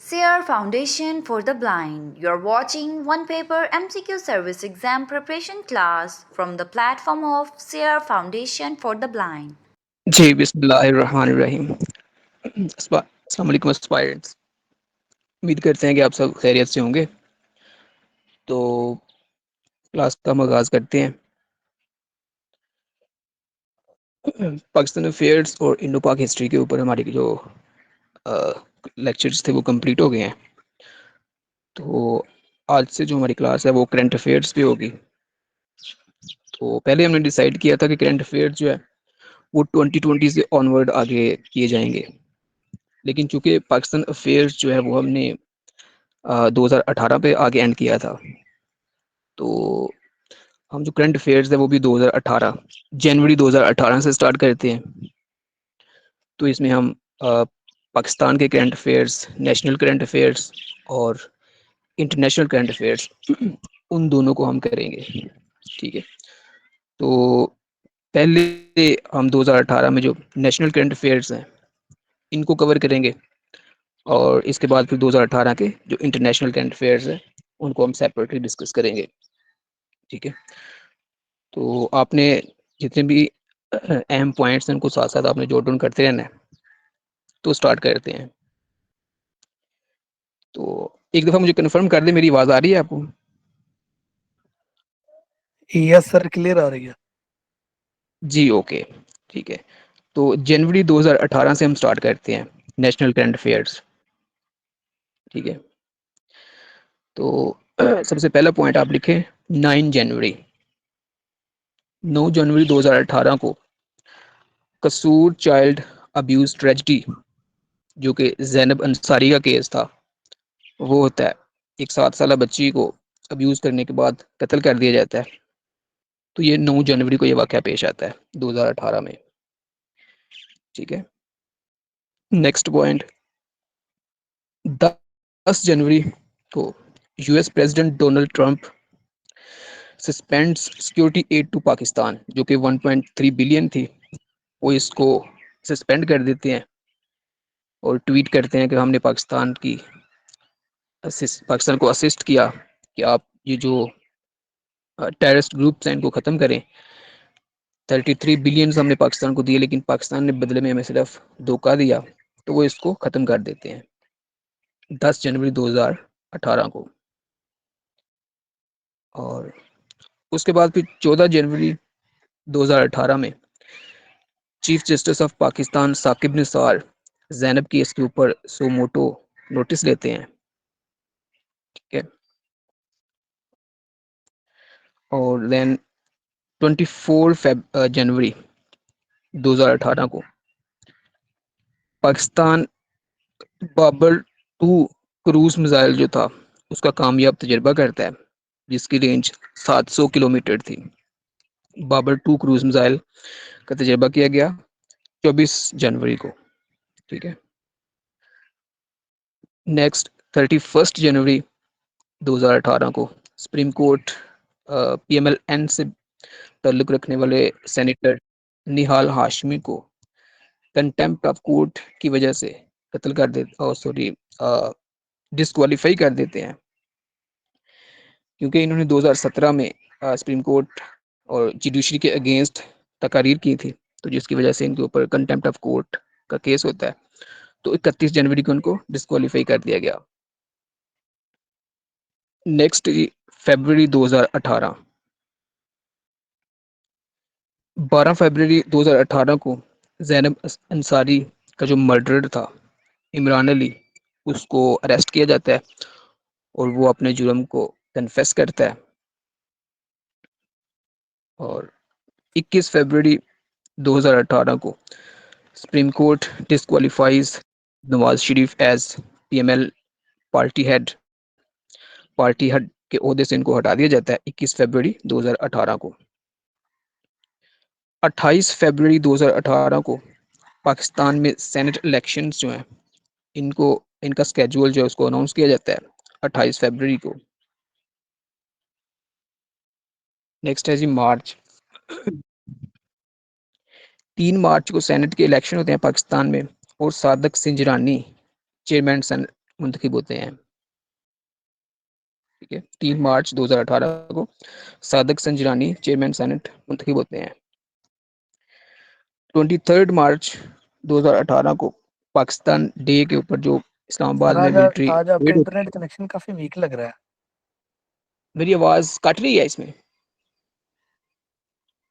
SEER Foundation for the Blind. You're watching one paper MCQ service exam preparation class from the platform of SEER Foundation for the Blind. जी, बिस्मिल्लाहिर्रहमानिर्रहीम। अस्सलाम वालेकुम aspirants. उम्मीद करते हैं कि आप सब खैरियत से होंगे। तो क्लास का हम आगाज़ करते हैं। पाकिस्तान अफेयर्स और इंडो पाक हिस्ट्री के ऊपर हमारी जो अ, लेक्चर्स थे वो कंप्लीट हो गए हैं। तो आज से जो हमारी क्लास है वो करंट अफेयर्स पे होगी। तो पहले हमने डिसाइड किया था कि करंट अफेयर्स जो है वो 2020 से ऑनवर्ड आगे किए जाएँगे। लेकिन चूँकि पाकिस्तान अफेयर्स जो है वो हमने 2018 पे आगे एंड किया था। तो हम जो करंट अफेयर्स है वो भी 2018 जनवरी 2018 से स्टार्ट करते हैं। तो इसमें हम पाकिस्तान के current affairs, national current affairs और इंटरनेशनल करंट अफेयर्स उन दोनों को हम करेंगे। ठीक है। तो पहले हम 2018 में जो नेशनल करंट अफेयर्स हैं इनको कवर करेंगे और इसके बाद फिर 2018 के जो इंटरनेशनल करंट अफेयर्स हैं उनको हम सेपरेटली डिस्कस करेंगे। ठीक है। तो आपने जितने भी अहम पॉइंट्स हैं उनको साथ साथ आपने जोड़ तोड़ करते रहना है। तो स्टार्ट करते हैं। तो एक दफ़ा मुझे कंफर्म कर दें, मेरी आवाज़ आ रही है आपको? यस सर, क्लियर आ रही है। जी, ओके, ठीक है। तो जनवरी 2018 से हम स्टार्ट करते हैं नेशनल करंट अफेयर्स। ठीक है। तो सबसे पहला पॉइंट आप लिखें 9 जनवरी। 9 जनवरी 2018 को कसूर चाइल्ड अब्यूज़ ट्रेजेडी जो कि ज़ैनब अंसारी का केस था, वो होता है। एक 7 साला बच्ची को अब्यूज़ करने के बाद कत्ल कर दिया जाता है। तो ये 9 जनवरी को ये वाक़या पेश आता है 2018 में। ठीक है। नेक्स्ट पॉइंट 10 जनवरी को US president Donald Trump suspends security aid to Pakistan जो कि 1.3 बिलियन थी, वो इसको सस्पेंड कर देते हैं और ट्वीट करते हैं कि हमने पाकिस्तान को असिस्ट किया कि आप ये जो टेररिस्ट ग्रुप्स हैं इनको ख़त्म करें। 33 बिलियन हमने पाकिस्तान को दिए लेकिन पाकिस्तान ने बदले में हमें सिर्फ धोखा दिया, तो वो इसको ख़त्म कर देते हैं 10 जनवरी 2018 को। और उसके बाद फिर 14 जनवरी 2018 में chief justice of Pakistan Saqib Nisar Zainab case के ऊपर सो मोटो नोटिस लेते हैं। ठीक है। और देन 24 जनवरी 2018 को पाकिस्तान बाबर 2 क्रूज मिसाइल जो था उसका कामयाब तजर्बा करता है जिसकी रेंज 700 किलोमीटर थी। बाबर 2 क्रूज मिसाइल का तजर्बा किया गया 24 जनवरी को। ठीक है। नेक्स्ट 31 जनवरी 2018 को सुप्रीम कोर्ट पीएमएल-एन से ताल्लुक़ रखने वाले सेनेटर निहाल हाशमी को कंटेम्प्ट ऑफ कोर्ट की वजह से कत्ल कर दे सॉरी डिस्क्वालीफाई कर देते हैं क्योंकि इन्होंने 2017 में सुप्रीम कोर्ट और जुडिशरी के अगेंस्ट तकारीर की थी, तो जिसकी वजह से इनके ऊपर कंटेम्प्ट ऑफ कोर्ट का केस होता है। तो 31 जनवरी को उनको डिस्क्वालीफाई कर दिया गया। नेक्स्ट फरवरी 2018 12 फरवरी 2018 को ज़ैनब अंसारी का जो मर्डरर था इमरान अली, उसको अरेस्ट किया जाता है और वो अपने जुर्म को कन्फेस करता है। और 21 फरवरी 2018 को supreme court disqualifies Nawaz Sharif as PML party head. Party head के ओहदे से इनको हटा दिया जाता है 21 फरवरी 2018 को। 28 फरवरी 2018 को पाकिस्तान में सेनेट इलेक्शंस जो हैं इनको इनका स्केड्यूल जो है उसको अनाउंस किया जाता है 28 फरवरी को। नेक्स्ट है जी मार्च। 3 मार्च को सेनेट के इलेक्शन होते हैं पाकिस्तान में और सादक सिंजरानी चेयरमैन मुंतखब होते हैं। ठीक है, 3 मार्च 2018 को सादक संजरानी चेयरमैन सेनेट मुंतखब होते हैं। 23 मार्च 2018 को पाकिस्तान डे के ऊपर जो सर इस्लामाबाद में आज मिलिट्री आज आपका परेड होती इंटरनेट है। कनेक्शन काफी वीक लग रहा है। मेरी आवाज कट रही है इसमें?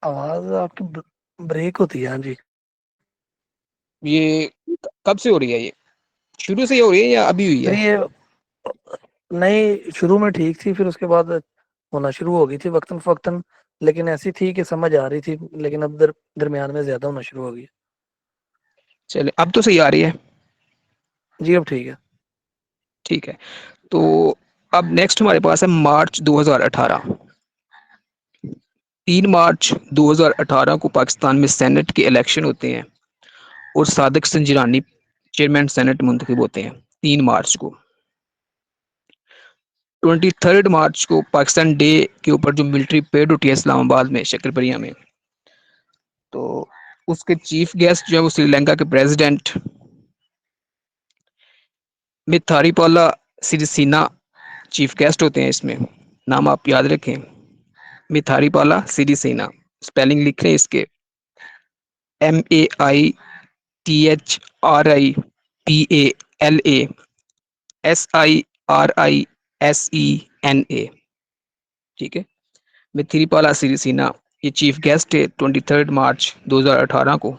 आवाज आपकी ब्रेक होती है। हाँ जी। ये कब से हो रही है? ये शुरू से ही हो रही है या अभी हुई फिर है? ये नहीं, शुरू में ठीक थी, फिर उसके बाद होना शुरू हो गई थी वक्तन फक्तन, लेकिन ऐसी थी कि समझ आ रही थी, लेकिन अब दरमियान में ज्यादा होना शुरू हो गई। चले, अब तो सही आ रही है। जी अब ठीक है। ठीक है, तो अब नेक्स्ट हमारे पास है मार्च 2018। 3 मार्च 2018 को पाकिस्तान में सेनेट के इलेक्शन होते हैं और सादिक संजरानी चेयरमैन सेनेट मुंतखब होते हैं 3 मार्च को। 23 मार्च को पाकिस्तान डे के ऊपर जो मिलिट्री परेड होती है इस्लामाबाद में शक्करपरिया में, तो उसके चीफ गेस्ट जो है वो श्रीलंका के प्रेसिडेंट मिथारीपाला सिरिसेना चीफ गेस्ट होते हैं। इसमें नाम आप याद रखें, मिथारीपाला सिरिसेना। स्पेलिंग लिख रहे हैं इसके, MAITHRIPALASIRISENA। ठीक है, मिथिरीपाला सिरिसेना ये चीफ गेस्ट है 23 मार्च 2018 को।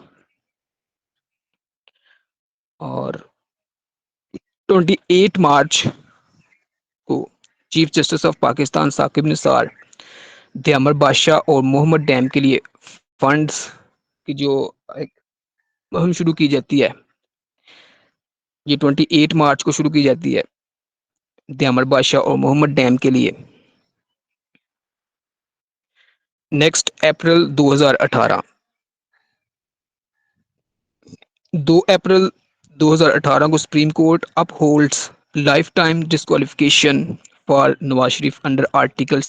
और 28 मार्च को chief justice of Pakistan Saqib Nisar दयामर बादशाह और मोहम्मद डैम के लिए फंड्स की जो एक मुहिम शुरू की जाती है, ये 28 मार्च को शुरू की जाती है दयामर बादशाह और मोहम्मद डैम के लिए। नेक्स्ट अप्रैल 2018, 2 अप्रैल 2018 को supreme court upholds life time disqualification for Nawaz Sharif under article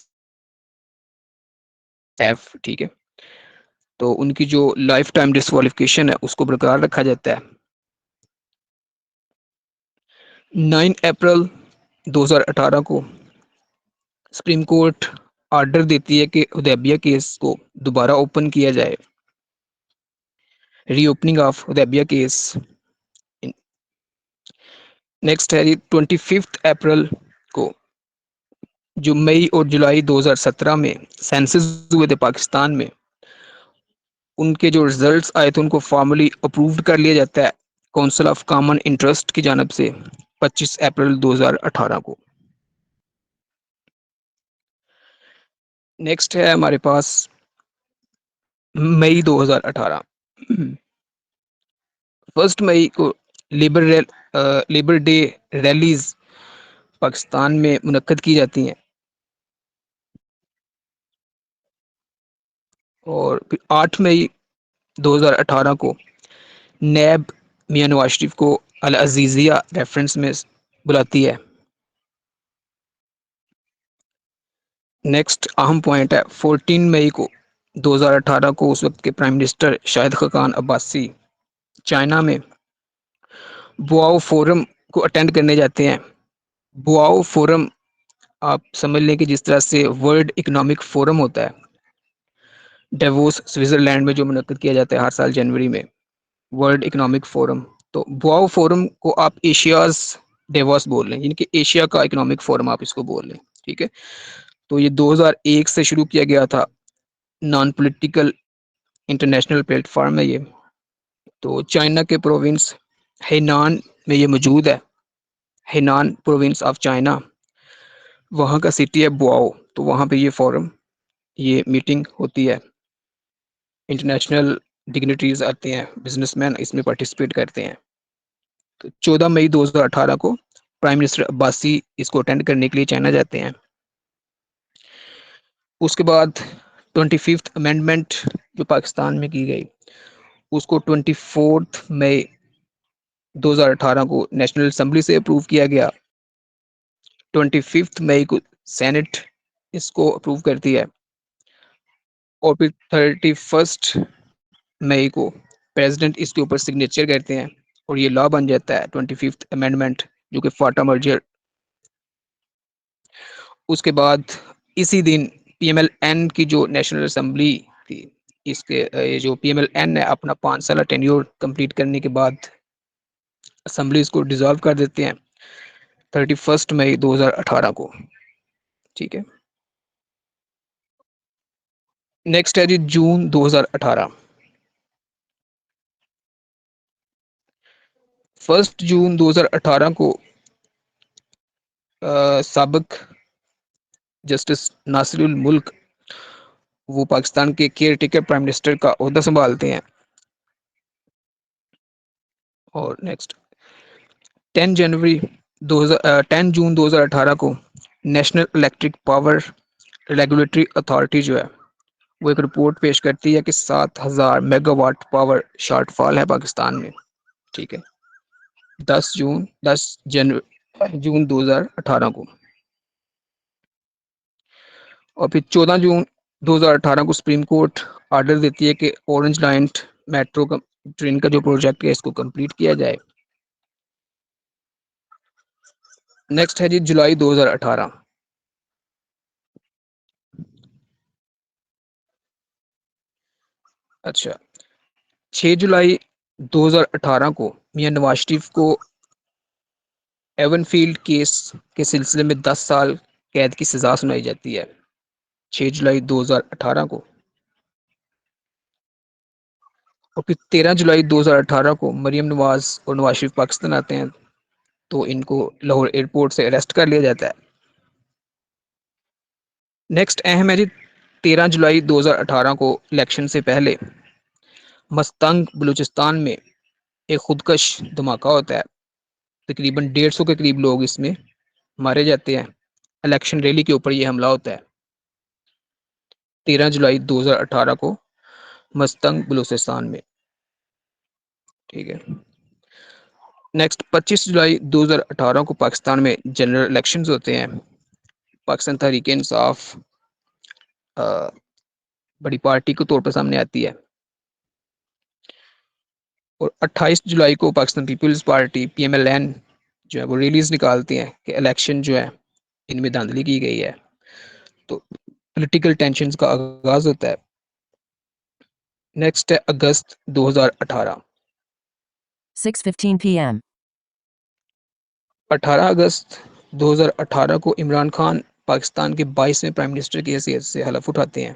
F. ठीक है, तो उनकी जो लाइफ टाइम डिस्क्वालिफिकेशन है उसको बरकरार रखा जाता है। 9 अप्रैल 2018 को सुप्रीम कोर्ट ऑर्डर देती है कि हुदैबिया केस को दोबारा ओपन किया जाए, reopening of Hudaibiya case. Next है 25 अप्रैल को जो मई और जुलाई 2017 में सेंसस हुए थे पाकिस्तान में, उनके जो रिजल्ट्स आए थे उनको फॉर्मली अप्रूव्ड कर लिया जाता है काउंसिल ऑफ कॉमन इंटरेस्ट की जानब से 25 अप्रैल 2018 को। नेक्स्ट है हमारे पास मई 2018। 1 मई को लेबर डे रैलीज पाकिस्तान में मुनक्कद की जाती हैं। और फिर 8 मई 2018 को नैब मियां नवाज शरीफ को अल अजीज़िया रेफरेंस में बुलाती है। नेक्स्ट अहम पॉइंट है 14 मई को 2018 को उस वक्त के prime minister Shahid Khaqan Abbasi China में बुआओ फोरम को अटेंड करने जाते हैं। बुआओ फोरम आप समझ लें कि जिस तरह से वर्ल्ड इकोनॉमिक फोरम होता है डेवोस स्विट्जरलैंड में जो मुनक्कद किया जाता है हर साल जनवरी में, वर्ल्ड इकोनॉमिक फोरम, तो बुआओ फोरम को आप एशियाज डेवोस बोल रहे हैं, यानी कि एशिया का इकोनॉमिक फोरम आप इसको बोल रहे हैं। ठीक है, तो ये 2001 से शुरू किया गया था, नॉन पॉलिटिकल इंटरनेशनल प्लेटफॉर्म है ये। तो चाइना के प्रोविंस हेनान में ये मौजूद है, हेनान प्रोविंस ऑफ चाइना, वहाँ का सिटी है बुआओ। तो वहाँ पे ये फोरम, ये मीटिंग होती है, इंटरनेशनल डिग्निटरीज आते हैं, बिजनेसमैन इसमें पार्टिसिपेट करते हैं। तो 14 मई 2018 को प्राइम मिनिस्टर अब्बासी इसको अटेंड करने के लिए चाइना जाते हैं। उसके बाद 25th अमेंडमेंट जो पाकिस्तान में की गई, उसको 24 मई 2018 को नेशनल असम्बली से अप्रूव किया गया। 25 मई को सेनेट इसको अप्रूव करती है और फिर 31 मई को प्रेसिडेंट इसके ऊपर सिग्नेचर करते हैं और ये लॉ बन जाता है 25th अमेंडमेंट जो कि फाटा मर्जर। उसके बाद इसी दिन पीएमएल-एन की जो नेशनल असेंबली थी, इसके ये जो पीएमएल-एन है अपना 5 साल टेन्योर कंप्लीट करने के बाद असेंबली इसको डिसॉल्व कर देते हैं 31 मई 2018 को। ठीक है। नेक्स्ट है जी जून 2018। 1 जून 2018 को साबिक जस्टिस नासिरुल मुल्क वो पाकिस्तान के केयर टेकर प्राइम मिनिस्टर का ओहदा संभालते हैं। और नेक्स्ट 10 जनवरी 10 जून 2018 को national electric power regulatory authority जो है वो एक रिपोर्ट पेश करती है कि 7,000 मेगावाट पावर शॉर्टफॉल है पाकिस्तान में। ठीक है। 10 जून 2018 को। और फिर 14 जून 2018 को सुप्रीम कोर्ट ऑर्डर देती है कि ऑरेंज लाइन मेट्रो का ट्रेन का जो प्रोजेक्ट है इसको कंप्लीट किया जाए। नेक्स्ट है जी जुलाई 2018। अच्छा, 6 जुलाई 2018 को मियां नवाज शरीफ को एवनफील्ड केस के सिलसिले में 10 साल कैद की सजा सुनाई जाती है 6 जुलाई 2018 को। और फिर 13 जुलाई 2018 को मरियम नवाज और नवाज शरीफ पाकिस्तान आते हैं तो इनको लाहौर एयरपोर्ट से अरेस्ट कर लिया जाता है। नेक्स्ट अहम है जी 13 जुलाई 2018 को इलेक्शन से पहले मस्तंग बलूचिस्तान में एक खुदकश धमाका होता है। तकरीबन 150 के करीब लोग इसमें मारे जाते हैं। इलेक्शन रैली के ऊपर यह हमला होता है 13 जुलाई 2018 को मस्तंग बलूचिस्तान में। ठीक है। नेक्स्ट 25 जुलाई 2018 को पाकिस्तान में जनरल इलेक्शंस होते हैं। पाकिस्तान तहरीक इंसाफ बड़ी पार्टी के तौर पर सामने आती है। और 28 जुलाई को पाकिस्तान पीपल्स पार्टी पीएमएल-एन जो है वो रिलीज निकालती है कि इलेक्शन जो है इनमें धांधली की गई है। तो पॉलिटिकल टेंशन का आगाज होता है। नेक्स्ट है अगस्त 2018। 6:15 p.m. 18 अगस्त 2018 को इमरान खान पाकिस्तान के 22वें प्राइम मिनिस्टर की हैसियत से हलफ उठाते हैं।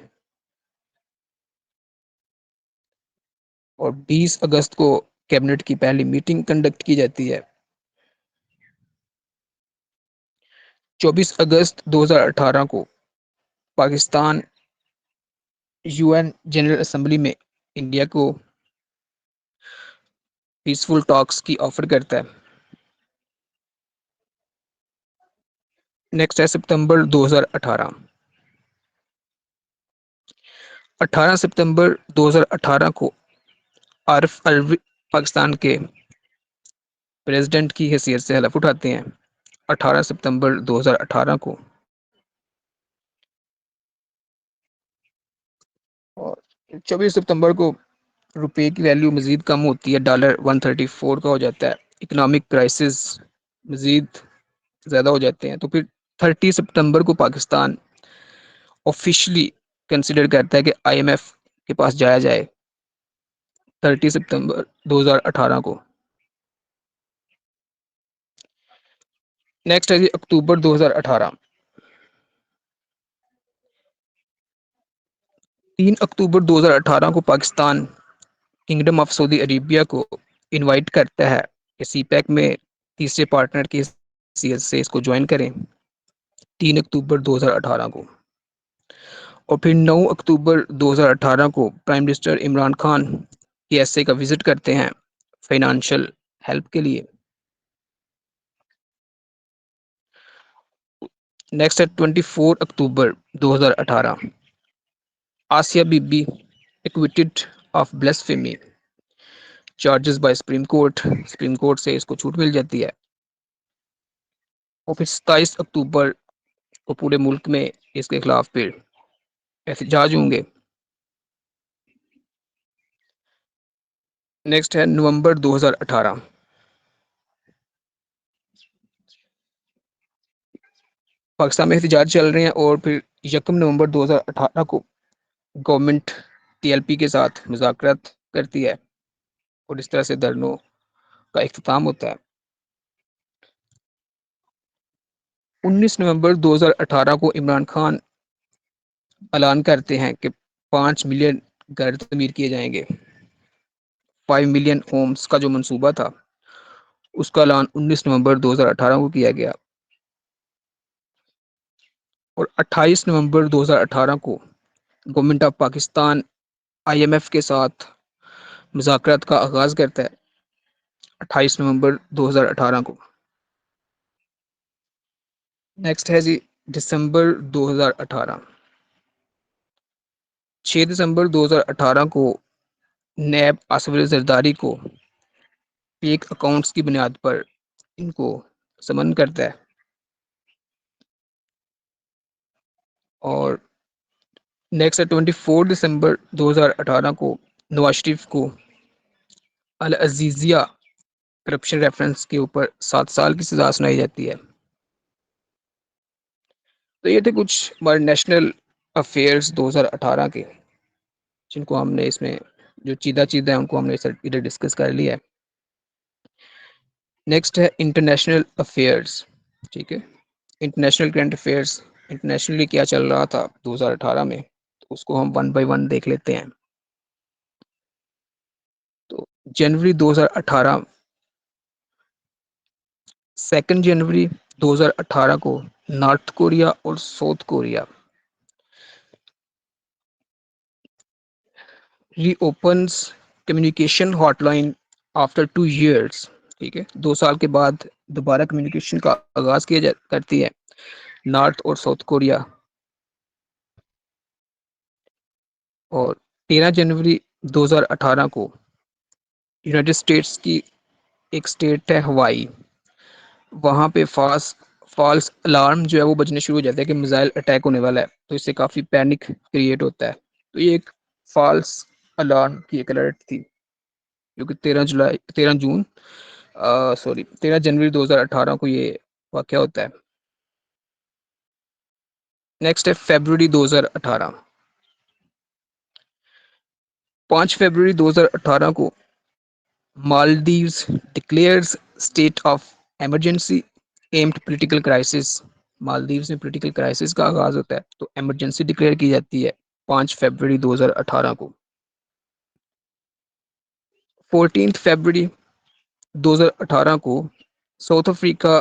और 20 अगस्त को कैबिनेट की पहली मीटिंग कंडक्ट की जाती है। 24 अगस्त 2018 को पाकिस्तान यूएन जनरल असेंबली में इंडिया को पीसफुल टॉक्स की ऑफर करता है। नेक्स्ट है सितंबर 2018। 18 सितंबर 2018 को आरिफ अलवी पाकिस्तान के प्रेसिडेंट की हैसियत से हलफ उठाते हैं 18 सितंबर 2018 को। और 24 सितंबर को रुपए की वैल्यू मजीद कम होती है, डॉलर 134 का हो जाता है। इकोनॉमिक क्राइसिस मजीद ज़्यादा हो जाते हैं। तो फिर 30 सितंबर को पाकिस्तान ऑफिशियली कंसिडर करता है कि आईएमएफ के पास जाया जाए 30 सितंबर 2018 को। नेक्स्ट है जी अक्टूबर 2018। 3 अक्टूबर 2018 को Pakistan kingdom of Saudi Arabia को इनवाइट करता है कि सी पैक में तीसरे पार्टनर की हैसियत से इसको ज्वाइन करें 3 अक्टूबर 2018 को। और फिर 9 अक्टूबर 2018 को prime minister Imran Khan KSA का विजिट करते हैं फाइनेंशियल हेल्प के लिए। नेक्स्ट है 24 अक्टूबर 2018। आसिया बीबी एक्विटेड ऑफ ब्lasphemy चार्जेस बाय सुप्रीम कोर्ट से इसको छूट मिल जाती है। और फिर 27 अक्टूबर को पूरे मुल्क में इसके खिलाफ फिर एहतजाज होंगे। नेक्स्ट है नवंबर 2018। पाकिस्तान में एहतजाज चल रहे हैं और फिर 1 नवंबर 2018 को गवर्नमेंट टीएलपी के साथ मुज़ाकरात करती है और इस तरह से धरनों का इख्तिताम होता है। 19 नवंबर 2018 को इमरान खान ऐलान करते हैं कि 5 मिलियन घर तमीर किए जाएंगे। 5 मिलियन होम्स का जो मंसूबा था उसका ऐलान 19 नवंबर 2018 को किया गया और 28 नवंबर 2018 को गवर्नमेंट ऑफ पाकिस्तान आईएमएफ के साथ मुज़ाकरात का आगाज़ करता है 28 नवंबर 2018 को। नेक्स्ट है जी दिसंबर 2018। 6 दिसंबर 2018 को नैब आसिफ जरदारी को फेक अकाउंट्स की बुनियाद पर इनको समन करता है और नेक्स्ट है 24 दिसंबर 2018 को नवाज शरीफ को अल अजीजिया करप्शन रेफरेंस के ऊपर 7 साल की सजा सुनाई जाती है। तो ये थे कुछ हमारे नेशनल अफेयर्स 2018 के, जिनको हमने इसमें जो चीदा चीदा है उनको हमने इधर डिस्कस कर लिया है। नेक्स्ट है इंटरनेशनल अफेयर्स। ठीक है, इंटरनेशनल करंट अफेयर्स, इंटरनेशनली क्या चल रहा था 2018 में, तो उसको हम वन बाय वन देख लेते हैं। तो जनवरी 2018, 2 जनवरी 2018 को नॉर्थ कोरिया और South Korea reopens communication hotline after 2 years। ठीक है, 2 साल के बाद दोबारा कम्युनिकेशन का आगाज किया करती है नॉर्थ और साउथ कोरिया। और 13 जनवरी 2018 को यूनाइटेड स्टेट्स की एक स्टेट है हवाई, वहाँ पे फॉल्स अलार्म जो है वो बजने शुरू हो जाता है कि मिसाइल अटैक होने वाला है, तो इससे काफ़ी पैनिक क्रिएट होता है। तो ये एक फॉल्स अलार्म की एक अलर्ट थी जो कि 13 जनवरी 2018 को ये वाक़या होता है। नेक्स्ट है फरवरी 2018। 5 फरवरी 2018 को Maldives declares state of emergency aimed political crisis. Maldives में पॉलिटिकल क्राइसिस का आगाज होता है, तो इमरजेंसी डिक्लेयर की जाती है 5 फरवरी 2018 को। 14 फरवरी 2018 को साउथ अफ्रीका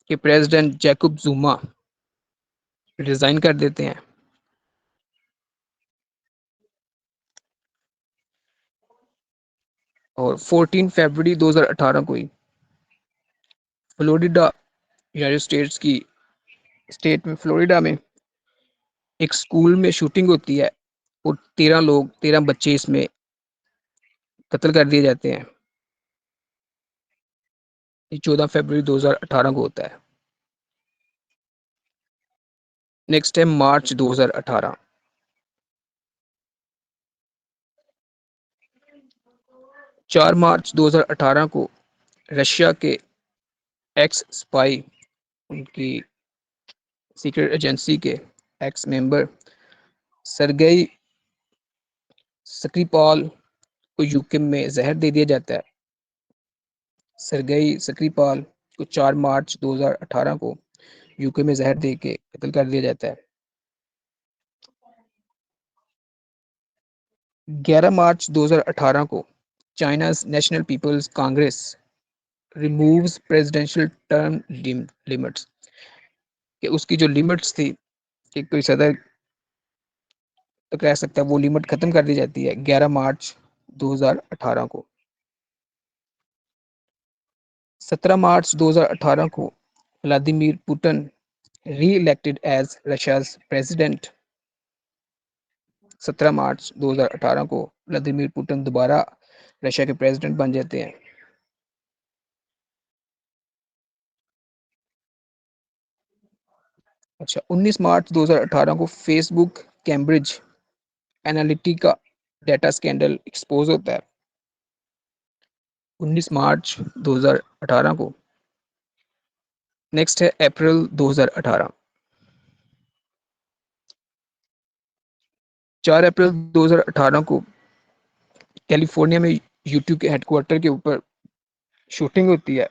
के प्रेसिडेंट जैकब जुमा रिजाइन कर देते हैं। और 14 फरवरी 2018 को ही फ्लोरिडा यूनाइटेड स्टेट्स की स्टेट में फ्लोरिडा में एक स्कूल में शूटिंग होती है और 13 बच्चे इसमें कत्ल कर दिए जाते हैं। ये 14 फरवरी 2018 को होता है। नेक्स्ट है मार्च 2018। 4 मार्च 2018 को रशिया के एक्स स्पाई, उनकी सीक्रेट एजेंसी के एक्स मेंबर सरगेई स्क्रिपाल को यूके में जहर दे दिया जाता है। सरगेई स्क्रिपाल को 4 मार्च 2018 को यूके में जहर दे के कत्ल कर दिया जाता है। 11 मार्च 2018 को China's National People's Congress removes presidential term limits, कि उसकी जो लिमिट्स थी कि कोई सदर तो कह सकता है वो लिमिट खत्म कर दी जाती है 11 मार्च 2018 को। 17 मार्च 2018 को Vladimir Putin reelected as Russia's president. 17 मार्च 2018 को व्लादिमीर पुतिन दोबारा रशिया के प्रेसिडेंट बन जाते हैं। अच्छा, 19 मार्च 2018 को Facebook Cambridge Analytica data scandal expose होता है। 19 मार्च 2018 को। नेक्स्ट है अप्रैल 2018। 4 अप्रैल 2018 को कैलिफोर्निया में यूट्यूब के हेडक्वार्टर के ऊपर शूटिंग होती है,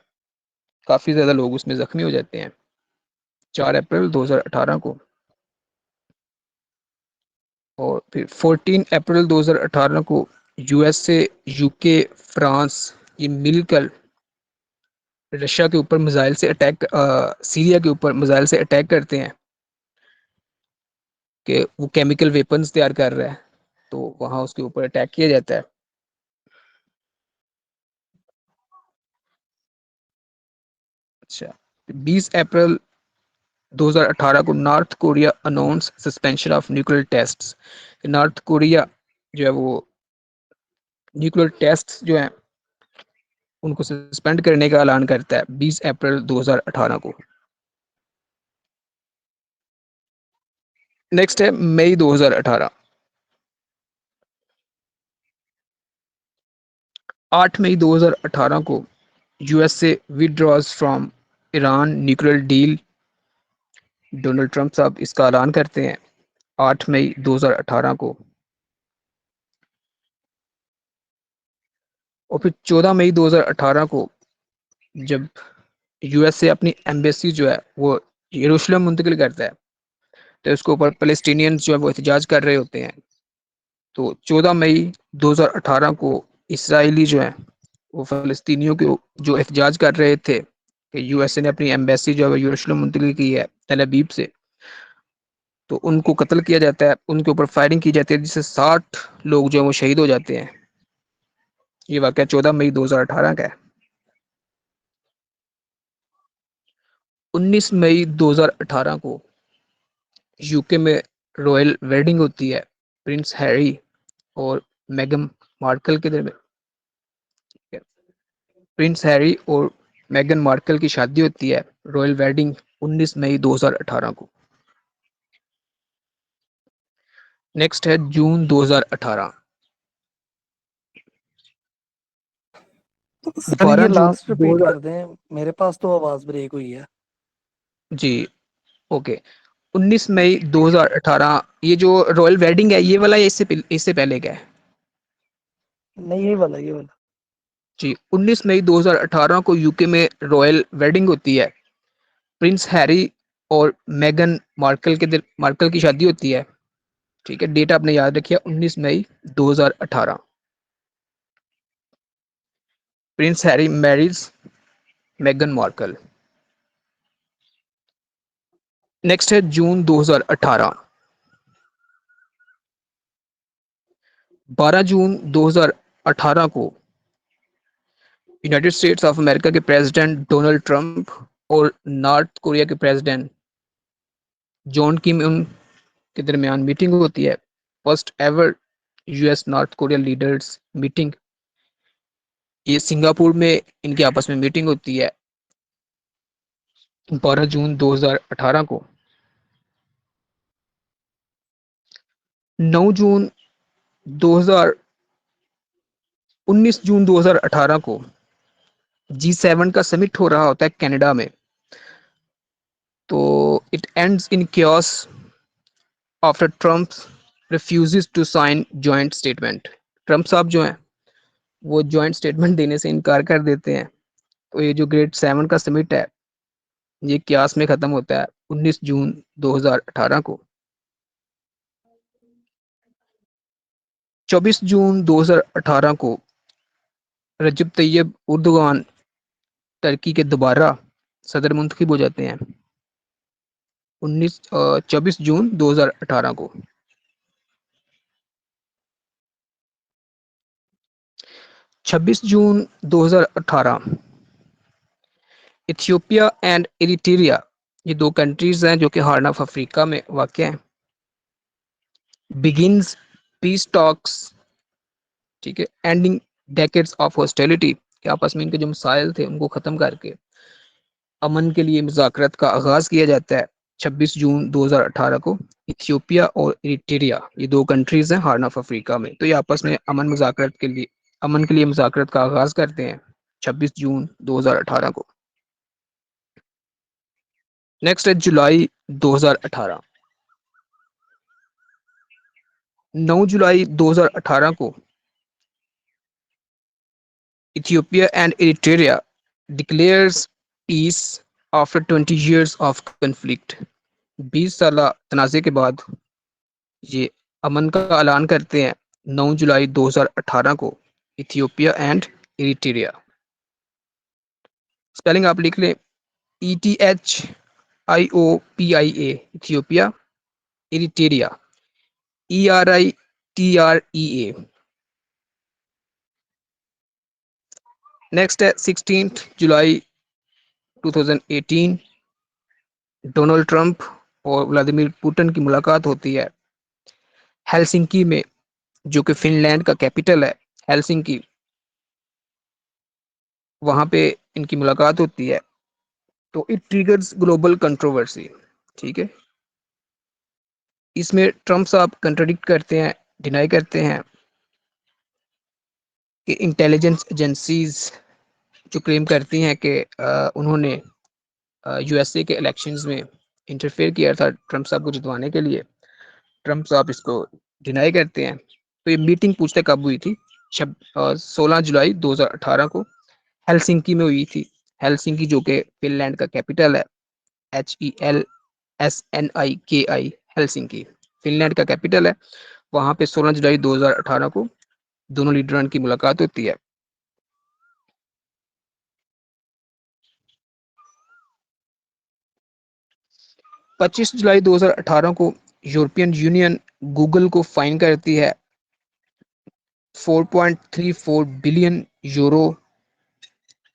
काफ़ी ज़्यादा लोग उसमें ज़ख्मी हो जाते हैं। 4 अप्रैल 2018 को। और फिर 14 अप्रैल 2018 को यूएसए, यूके, फ्रांस ये मिलकर रशिया के ऊपर मिसाइल से अटैक सीरिया के ऊपर मिसाइल से अटैक करते हैं कि वो केमिकल वेपन्स तैयार कर रहा है, तो वहाँ उसके ऊपर अटैक किया जाता है। अच्छा, 20 अप्रैल 2018 को North Korea announce suspension of nuclear tests. North Korea जो है वो न्यूक्लियर टेस्ट जो है उनको सस्पेंड करने का ऐलान करता है 20 अप्रैल 2018 को। नेक्स्ट है मई 2018। 8 मई 2018 को USA withdraws from Iran nuclear deal. Donald Trump साहब इसका ऐलान करते हैं 8 मई 2018 को। और फिर 14 मई 2018 को जब यूएसए अपनी एम्बेसी जो है वो यरूशलेम मुंतकिल करता है, तो उसके ऊपर पैलेस्टीनियंस जो है वो एहतजाज कर रहे होते हैं। तो 14 मई 2018 को इसराइली जो है वो फ़लस्तीनियों के जो एहतजाज कर रहे थे कि यूएसए ने अपनी एम्बेसी जो है यरूशलेम मुंतकिल की है तल अबीब से, तो उनको कत्ल किया जाता है, उनके ऊपर फायरिंग की जाती है जिससे 60 लोग जो है वो शहीद हो जाते हैं। ये वाक़या 14 मई 2018 का है। 19 मई 2018 को यूके में रॉयल वेडिंग होती है प्रिंस हैरी और मेगन मार्कल के दरमियान। प्रिंस हैरी और मेगन मार्कल की शादी होती है, रॉयल वेडिंग 19 मई 2018 को। नेक्स्ट है जून 2018। सर ये 12 जून लास्ट रिपीट 2000। कर दें, मेरे पास तो आवाज ब्रेक हुई है। जी, ओके। 19 मई 2018 ये जो रॉयल वेडिंग है ये वाला या इससे पहले का है? नहीं ये वाला, ये वाला। जी, 19 मई 2018 को यूके में रॉयल वेडिंग होती है। प्रिंस हैरी और मेगन मार्कल की शादी होती है। ठीक है, डेट आपने याद रखिए 19 मई 2018। प्रिंस हैरी मैरिज मेगन मार्कल। नेक्स्ट है जून 2018। 12 जून 2018 को यूनाइटेड स्टेट्स ऑफ अमेरिका के प्रेसिडेंट डोनाल्ड ट्रंप और नॉर्थ कोरिया के प्रेसिडेंट जॉन किम उन के दरमियान मीटिंग होती है, first ever US North Korea leaders meeting. ये सिंगापुर में इनकी आपस में मीटिंग होती है 12 जून 2018 को। 9 जून 2000 19 जून 2018 को G7 का समिट हो रहा होता है कनाडा में, तो it ends in chaos after Trump refuses to sign joint statement. Trump साहब जो हैं वो जॉइंट स्टेटमेंट देने से इनकार कर देते हैं, तो ये जो ग्रेट सेवन का समिट है ये क्यास में खत्म होता है 19 जून 2018 को। 24 जून 2018 को रजब तैयब उर्दुगान टर्की के दोबारा सदर मुंतखब हो जाते हैं 24 जून 2018 को। 26 जून 2018 इथियोपिया एंड एरिट्रिया ये दो कंट्रीज हैं जो कि हॉर्न ऑफ अफ्रीका में वाक़ हैं, बिगिंस पीस टॉक्स। ठीक है, एंडिंग डेकेड्स ऑफ हॉस्टिलिटी कि आपस में इनके जो मसाइल थे उनको ख़त्म करके अमन के लिए मुज़ाकरत का आगाज़ किया जाता है 26 जून 2018 को। इथियोपिया और एरिट्रिया ये दो कंट्रीज हैं हॉर्न ऑफ अफ्रीका में, तो ये आपस में अमन के लिए मुज़ाकरत का आगाज़ करते हैं 26 जून 2018 को। नेक्स्ट है जुलाई 2018। 9 जुलाई 2018 को Ethiopia and Eritrea declares peace after 20 years of conflict. 20 साल तनाज़े के बाद ये अमन का ऐलान करते हैं 9 जुलाई 2018 को इथियोपिया एंड एरिट्रिया। स्पेलिंग आप लिख लें, ETHIOPIA Ethiopia, Eritrea ERITREA। Next है 16 जुलाई 2018, डोनाल्ड ट्रंप और व्लादिमीर पुतिन की मुलाकात होती है हेलसिंकी में, जो कि फिनलैंड का कैपिटल है हेलसिंकी। वहां पे इनकी मुलाकात होती है, तो इट ट्रिगर्स ग्लोबल कंट्रोवर्सी। ठीक है, इसमें ट्रंप साहब कंट्रडिक्ट करते हैं, डिनाई करते हैं कि इंटेलिजेंस एजेंसीज जो क्लेम करती हैं कि उन्होंने यूएसए के इलेक्शंस में इंटरफेयर किया था ट्रंप साहब को जितवाने के लिए। ट्रंप साहब इसको डिनाई करते हैं। तो ये मीटिंग पूछते कब हुई थी? 16 जुलाई 2018 को हेलसिंकी में हुई थी। हेलसिंकी जो कि फिनलैंड का कैपिटल है, HELSNIKI, हेलसिंकी फिनलैंड का कैपिटल है। वहां पे 16 जुलाई 2018 को दोनों लीडरान की मुलाकात होती है। पच्चीस जुलाई 2018 को यूरोपियन यूनियन गूगल को फाइन करती है 4.34 बिलियन यूरो।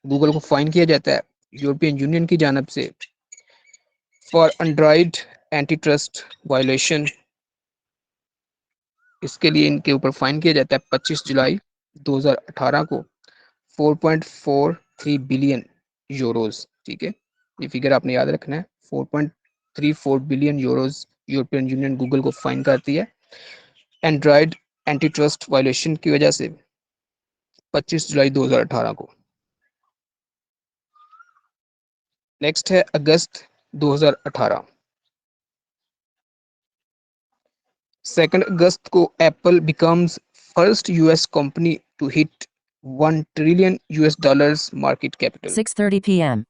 गूगल को फाइन किया जाता है यूरोपियन यूनियन की जानब से for Android anti trust violation. इसके लिए इनके ऊपर फाइन किया जाता है 25 जुलाई 2018 को 4.43 बिलियन यूरोज। ठीक है, ये फिगर आपने याद रखना है, 4.34 billion euros European union Google को फाइन करती है एंड्रॉइड एंटी ट्रस्ट वायलेशन की वजह से 25 जुलाई 2018 को। नेक्स्ट है अगस्त 2018। 2 अगस्त को Apple becomes first US company to hit 1 trillion US dollars market capital. 6:30 p.m.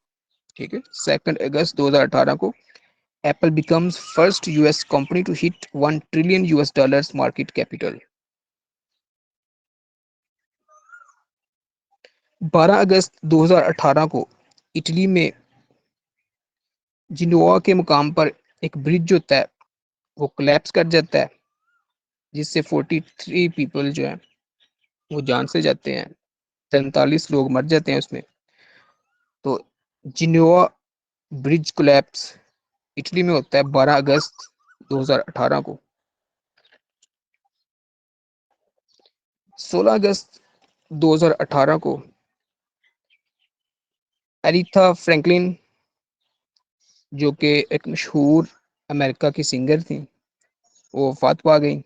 ठीक है, 2 अगस्त 2018 को Apple becomes first US company to hit 1 trillion US dollars market capital. 12 अगस्त 2018 को इटली में जिनोवा के मुकाम पर एक ब्रिज होता है, वो कोलैप्स कर जाता है, जिससे 43 पीपल जो हैं वो जान से जाते हैं, 43 लोग मर जाते हैं उसमें। तो जिनोवा ब्रिज कोलैप्स इटली में होता है 12 अगस्त 2018 को। 16 अगस्त 2018 को एरिथा फ्रैंकलिन, जो कि एक मशहूर अमेरिका की सिंगर थी, वो वफात पा गई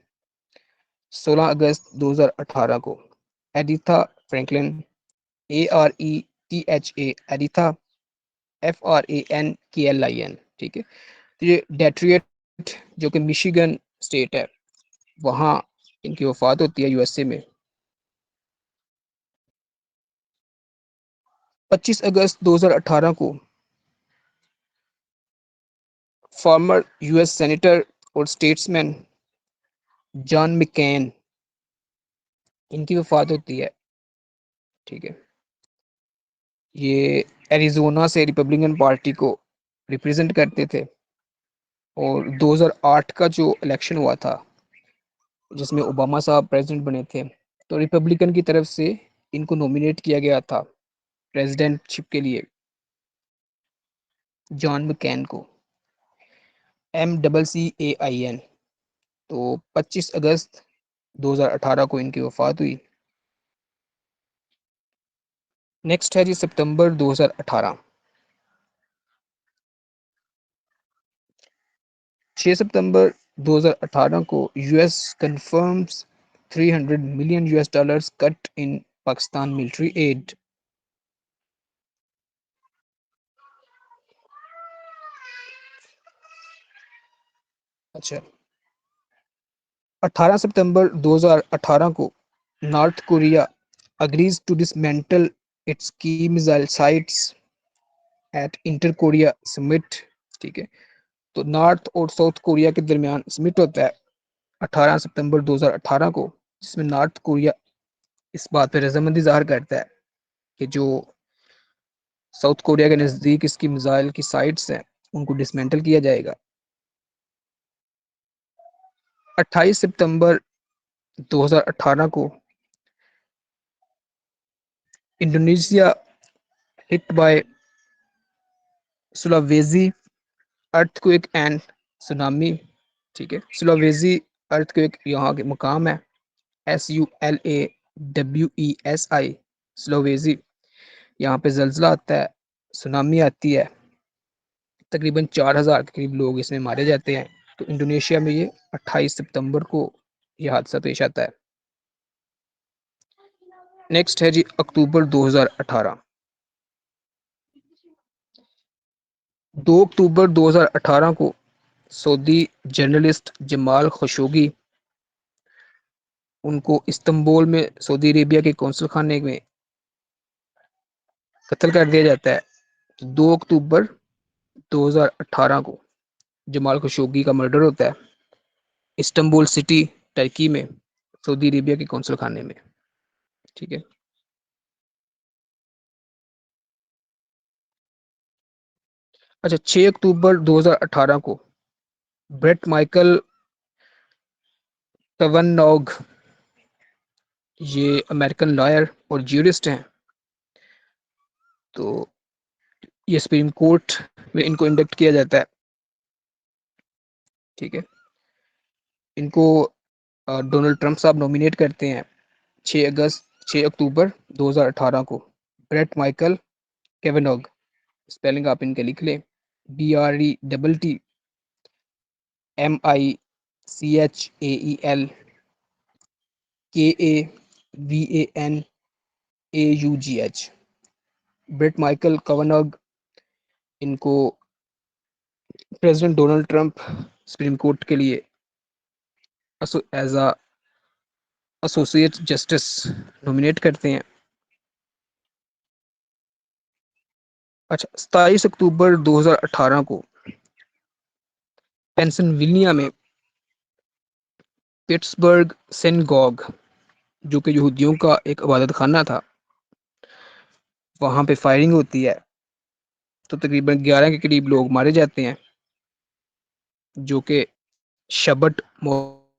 16 अगस्त 2018 को। एरिथा फ्रैंकलिन, ARETHA, एरिथा, FRANKLIN। ठीक है, तो ये डेट्रियट जो कि मिशिगन स्टेट है, वहाँ इनकी वफात होती है यूएसए में। 25 अगस्त 2018 को फॉर्मर यूएस सेनेटर और स्टेट्समैन जॉन मैकेन, इनकी वफात होती है। ठीक है, ये एरिजोना से रिपब्लिकन पार्टी को रिप्रेजेंट करते थे, और 2008 का जो इलेक्शन हुआ था जिसमें ओबामा साहब प्रेसिडेंट बने थे, तो रिपब्लिकन की तरफ से इनको नॉमिनेट किया गया था प्रेसिडेंटशिप के लिए, जॉन मैकेन को, MCCAIN। तो 25 अगस्त 2018 को इनकी वफात हुई। नेक्स्ट है जी सितंबर 2018। 6 सितंबर 2018 को US confirms 300 million US dollars cut in Pakistan military add. अच्छा, 18 सितंबर 2018 को North Korea agrees to dismantle its key missile sites at inter Korea summit. ठीक है, तो नॉर्थ और साउथ कोरिया के दरमियान समिट होता है 18 सितंबर 2018 को, जिसमें नॉर्थ कोरिया इस बात पर रजामंदी जाहिर करता है कि जो साउथ कोरिया के नज़दीक इसकी मिसाइल की साइट्स हैं उनको डिसमेंटल किया जाएगा। 28 सितंबर 2018 को Indonesia hit by Sulawesi earthquake and tsunami. ठीक है, सुलावेसी अर्थक्वेक यहाँ के मुकाम है, SULAWESI, स्लोवेसी। यहाँ पे जल्जला आता है, सुनामी आती है, तकरीबन 4000 के करीब लोग इसमें मारे जाते हैं। तो इंडोनेशिया में ये 28 सितंबर को यह हादसा पेश आता है। नेक्स्ट है जी अक्टूबर 2018। 2 अक्टूबर 2018 को सऊदी जर्नलिस्ट जमाल खशोगी, उनको इस्तांबुल में सऊदी अरेबिया के कौंसल खाने में कत्ल कर दिया जाता है। तो 2 अक्टूबर 2018 को जमाल खशोगी का मर्डर होता है इस्तांबुल सिटी टर्की में सऊदी अरेबिया के कौंसल खाने में। ठीक है, अच्छा 6 अक्टूबर 2018 को ब्रेट माइकल कवनॉग, ये अमेरिकन लॉयर और ज्यूरिस्ट हैं, तो ये सुप्रीम कोर्ट में इनको इंडक्ट किया जाता है। ठीक है, इनको डोनाल्ड ट्रंप साहब नॉमिनेट करते हैं 6 अक्टूबर 2018 को। ब्रेट माइकल केवेनॉग, स्पेलिंग आप इनके लिख लें, BRETTMICHAEL KAVANAUGH। Brett Michael Kavanaugh, इनको president Donald Trump supreme court के लिए as a associate justice nominate करते हैं। अच्छा 27 अक्टूबर 2018 को पेंसिल्वेनिया में पिट्सबर्ग सिनेगॉग, जो कि यहूदियों का एक इबादत खाना था, वहाँ पे फायरिंग होती है, तो तकरीबन 11 के करीब लोग मारे जाते हैं, जो कि शबत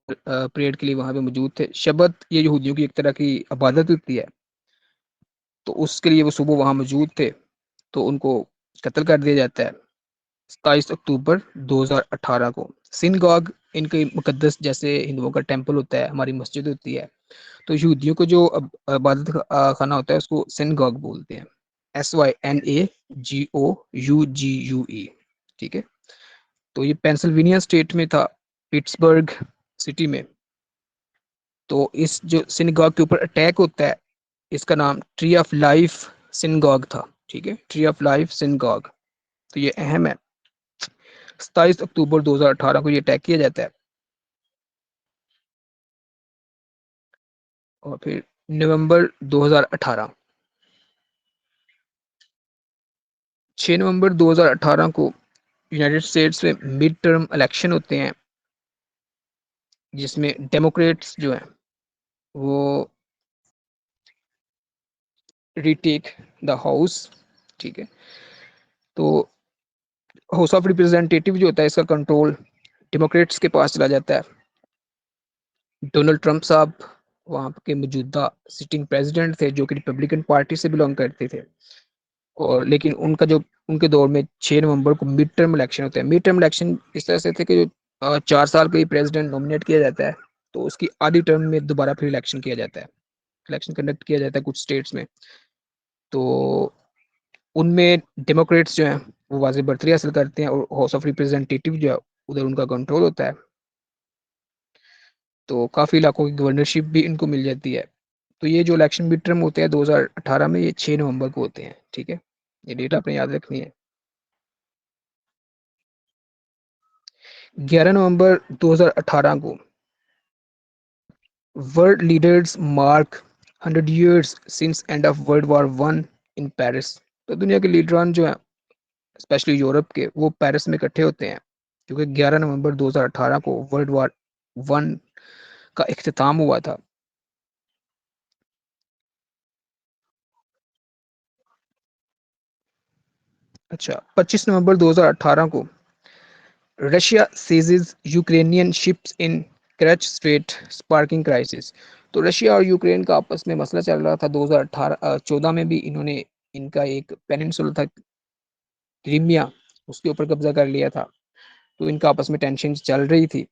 परेड के लिए वहाँ पे मौजूद थे। शबत ये यहूदियों की एक तरह की इबादत होती है, तो उसके लिए वो सुबह वहाँ मौजूद थे, तो उनको कत्ल कर दिया जाता है 27 अक्टूबर 2018 को। सिनगॉग इनके मुकद्दस, जैसे हिंदुओं का टेंपल होता है, हमारी मस्जिद होती है, तो यहूदियों को जो इबादत खाना होता है उसको सिनगॉग बोलते हैं, SYNAGOUGUE। ठीक है, तो ये पेंसिल्वेनिया स्टेट में था, पिट्सबर्ग सिटी में। तो इस जो सिनगॉग के ऊपर अटैक होता है, इसका नाम ट्री ऑफ लाइफ सिनगॉग था। ठीक है, ट्री ऑफ लाइफ सिनगॉग, तो ये अहम है। 27 अक्टूबर 2018 को ये अटैक किया जाता है। और फिर नवंबर 2018, 6 नवंबर 2018 को यूनाइटेड स्टेट्स में मिड टर्म इलेक्शन होते हैं, जिसमें डेमोक्रेट्स जो हैं वो रीटेक द हाउस। ठीक है, तो हाउस ऑफ रिप्रेजेंटेटिव जो होता है, इसका कंट्रोल डेमोक्रेट्स के पास चला जाता है। डोनाल्ड ट्रंप साहब वहाँ के मौजूदा सिटिंग प्रेसिडेंट थे, जो कि रिपब्लिकन पार्टी से बिलोंग करते थे, और लेकिन उनका जो उनके दौर में 6 नवंबर को मिड टर्म इलेक्शन होते हैं। मिड टर्म इलेक्शन इस तरह से थे कि जो 4 साल के प्रेसिडेंट नॉमिनेट किया जाता है, तो उसकी आधी टर्म में दोबारा फिर इलेक्शन किया जाता है, इलेक्शन कंडक्ट किया जाता है कुछ स्टेट्स में। तो उनमें डेमोक्रेट्स जो हैं वो वाजिब बढ़तरी हासिल करते हैं, और हाउस ऑफ रिप्रेजेंटेटिव जो है उधर उनका कंट्रोल होता है, तो काफ़ी इलाकों की गवर्नरशिप भी इनको मिल जाती है। तो ये जो इलेक्शन मिड टर्म होते हैं 2018 में, ये 6 नवंबर को होते हैं। ठीक है, ये डेट आपने याद रखनी है। 11 नवंबर 2018 को world leaders mark 100 years since end of World War One in Paris। तो दुनिया के लीडरान जो हैं स्पेशली यूरोप के वो पेरिस में इकट्ठे होते हैं क्योंकि 11 नवंबर 2018 को वर्ल्ड वॉर वन का इख्तिताम हुआ था। अच्छा, 25 नवंबर 2018 को रशिया सीजेस यूक्रेनियन शिप्स इन करच स्ट्रेट स्पार्किंग क्राइसिस। तो रशिया और यूक्रेन का आपस में मसला चल रहा था 2014 में भी इन्होंने इनका एक पेनिनसुला था क्रीमिया, उसके ऊपर कब्जा कर लिया था। तो इनका आपस में टेंशन चल रही थी।